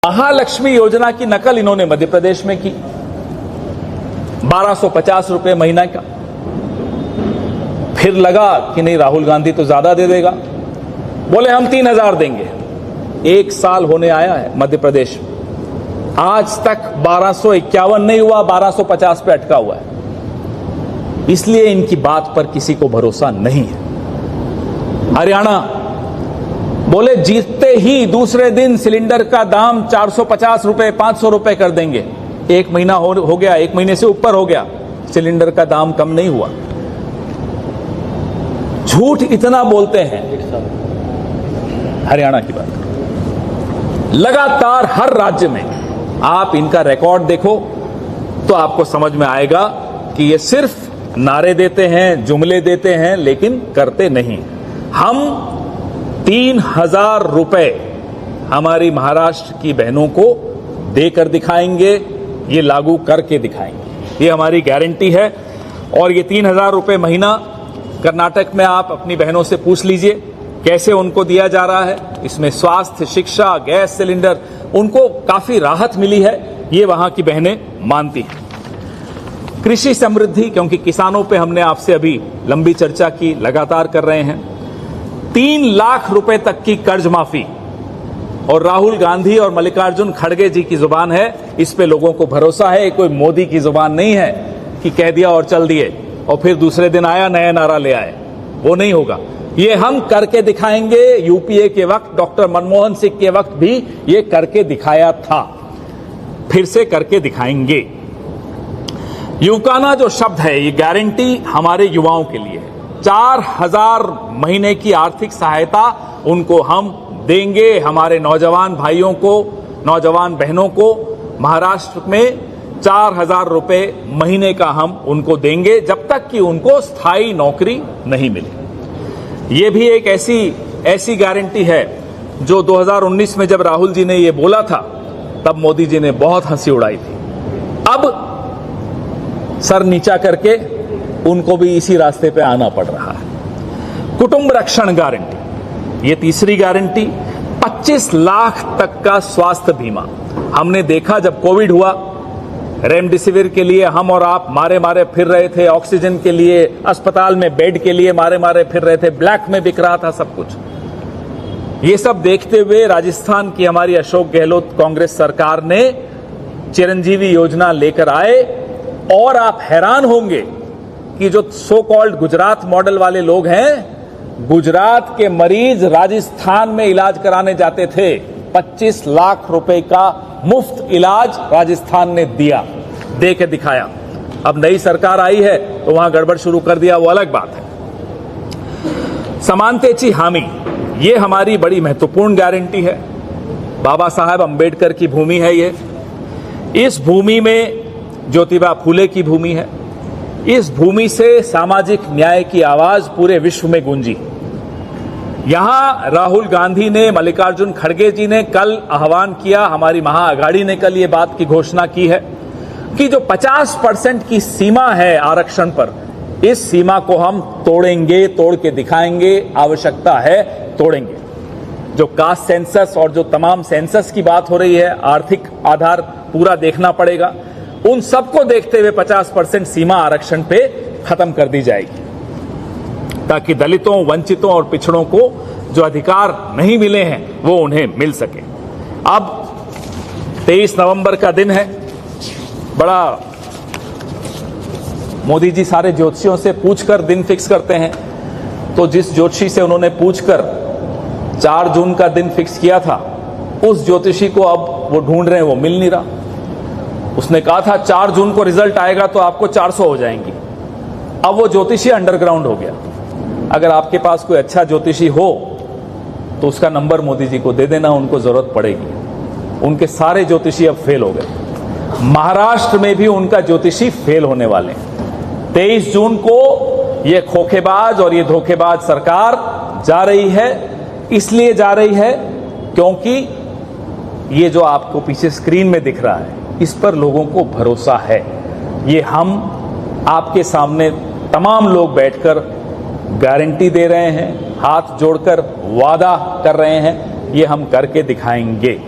महालक्ष्मी योजना की नकल इन्होंने मध्य प्रदेश में की, 1250 रुपए महीना का। फिर लगा कि नहीं, राहुल गांधी तो ज्यादा दे देगा, बोले हम 3000 देंगे। 1 साल होने आया है मध्य प्रदेश, आज तक 1251 नहीं हुआ, 1250 पे अटका हुआ है। इसलिए इनकी बात पर किसी को भरोसा नहीं है। हरियाणा बोले जीतते ही दूसरे दिन सिलेंडर का दाम 450 रुपए 500 रुपए कर देंगे। 1 महीना हो गया, 1 महीने से ऊपर हो गया, सिलेंडर का दाम कम नहीं हुआ। झूठ इतना बोलते हैं। हरियाणा की बात, लगातार हर राज्य में आप इनका रिकॉर्ड देखो तो आपको समझ में आएगा कि ये सिर्फ नारे देते हैं, जुमले देते हैं, लेकिन करते नहीं। हम 3000 रुपए हमारी महाराष्ट्र की बहनों को देकर दिखाएंगे, ये लागू करके दिखाएंगे, ये हमारी गारंटी है। और ये 3000 रुपए महीना कर्नाटक में आप अपनी बहनों से पूछ लीजिए कैसे उनको दिया जा रहा है। इसमें स्वास्थ्य, शिक्षा, गैस सिलेंडर, उनको काफी राहत मिली है, ये वहां की बहनें मानती हैं। कृषि समृद्धि, क्योंकि किसानों पे हमने आपसे अभी लंबी चर्चा की, लगातार कर रहे हैं। 3 लाख रुपए तक की कर्ज माफी, और राहुल गांधी और मल्लिकार्जुन खड़गे जी की जुबान है, इस पे लोगों को भरोसा है। कोई मोदी की जुबान नहीं है कि कह दिया और चल दिए और फिर दूसरे दिन आया नया नारा ले आए, वो नहीं होगा। ये हम करके दिखाएंगे। यूपीए के वक्त, डॉक्टर मनमोहन सिंह के वक्त भी ये करके दिखाया था, फिर से करके दिखाएंगे। युवकाना जो शब्द है, ये गारंटी हमारे युवाओं के लिए है। 4000 महीने की आर्थिक सहायता उनको हम देंगे, हमारे नौजवान भाइयों को, नौजवान बहनों को महाराष्ट्र में 4000 रुपए महीने का हम उनको देंगे, जब तक कि उनको स्थायी नौकरी नहीं मिले। ये भी एक ऐसी गारंटी है जो 2019 में जब राहुल जी ने ये बोला था, तब मोदी जी ने बहुत हंसी उड़ाई थी। अब सर नीचा करके उनको भी इसी रास्ते पे आना पड़ रहा है। कुटुंब रक्षण गारंटी, ये तीसरी गारंटी, 25 लाख तक का स्वास्थ्य बीमा। हमने देखा जब कोविड हुआ, रेमडेसिविर के लिए हम और आप मारे फिर रहे थे, ऑक्सीजन के लिए, अस्पताल में बेड के लिए मारे फिर रहे थे, ब्लैक में बिक रहा था सब कुछ। ये सब देखते हुए राजस्थान की हमारी अशोक गहलोत कांग्रेस सरकार ने चिरंजीवी योजना लेकर आए, और आप हैरान होंगे कि जो सो कॉल्ड गुजरात मॉडल वाले लोग हैं, गुजरात के मरीज राजस्थान में इलाज कराने जाते थे। 25 लाख रुपए का मुफ्त इलाज राजस्थान ने दिया, दे के दिखाया। अब नई सरकार आई है तो वहां गड़बड़ शुरू कर दिया, वो अलग बात है। समानतेची हामी, ये हमारी बड़ी महत्वपूर्ण गारंटी है। बाबा साहब अंबेडकर की भूमि है ये। इस भूमि में ज्योतिबा फूले की भूमि है। इस भूमि से सामाजिक न्याय की आवाज पूरे विश्व में गूंजी। यहां राहुल गांधी ने, मल्लिकार्जुन खड़गे जी ने कल आह्वान किया, हमारी महाअघाड़ी ने कल ये बात की घोषणा की है कि जो 50% की सीमा है आरक्षण पर, इस सीमा को हम तोड़ेंगे, तोड़ के दिखाएंगे, आवश्यकता है तोड़ेंगे। जो कास्ट सेंसस और जो तमाम सेंसस की बात हो रही है, आर्थिक आधार पूरा देखना पड़ेगा, उन सबको देखते हुए 50% सीमा आरक्षण पे खत्म कर दी जाएगी, ताकि दलितों, वंचितों और पिछड़ों को जो अधिकार नहीं मिले हैं वो उन्हें मिल सके। अब 23 नवंबर का दिन है, बड़ा मोदी जी सारे ज्योतिषियों से पूछकर दिन फिक्स करते हैं। तो जिस ज्योतिषी से उन्होंने पूछकर 4 जून का दिन फिक्स किया था, उस ज्योतिषी को अब वो ढूंढ रहे हैं, वो मिल नहीं रहा। उसने कहा था 4 जून को रिजल्ट आएगा तो आपको 400 हो जाएंगी। अब वो ज्योतिषी अंडरग्राउंड हो गया। अगर आपके पास कोई अच्छा ज्योतिषी हो तो उसका नंबर मोदी जी को दे देना, उनको जरूरत पड़ेगी। उनके सारे ज्योतिषी अब फेल हो गए। महाराष्ट्र में भी उनका ज्योतिषी फेल होने वाले हैं। 23 जून को ये खोखेबाज और ये धोखेबाज सरकार जा रही है। इसलिए जा रही है क्योंकि ये जो आपको पीछे स्क्रीन में दिख रहा है, इस पर लोगों को भरोसा है। ये हम आपके सामने तमाम लोग बैठकर गारंटी दे रहे हैं, हाथ जोड़कर वादा कर रहे हैं, ये हम करके दिखाएंगे।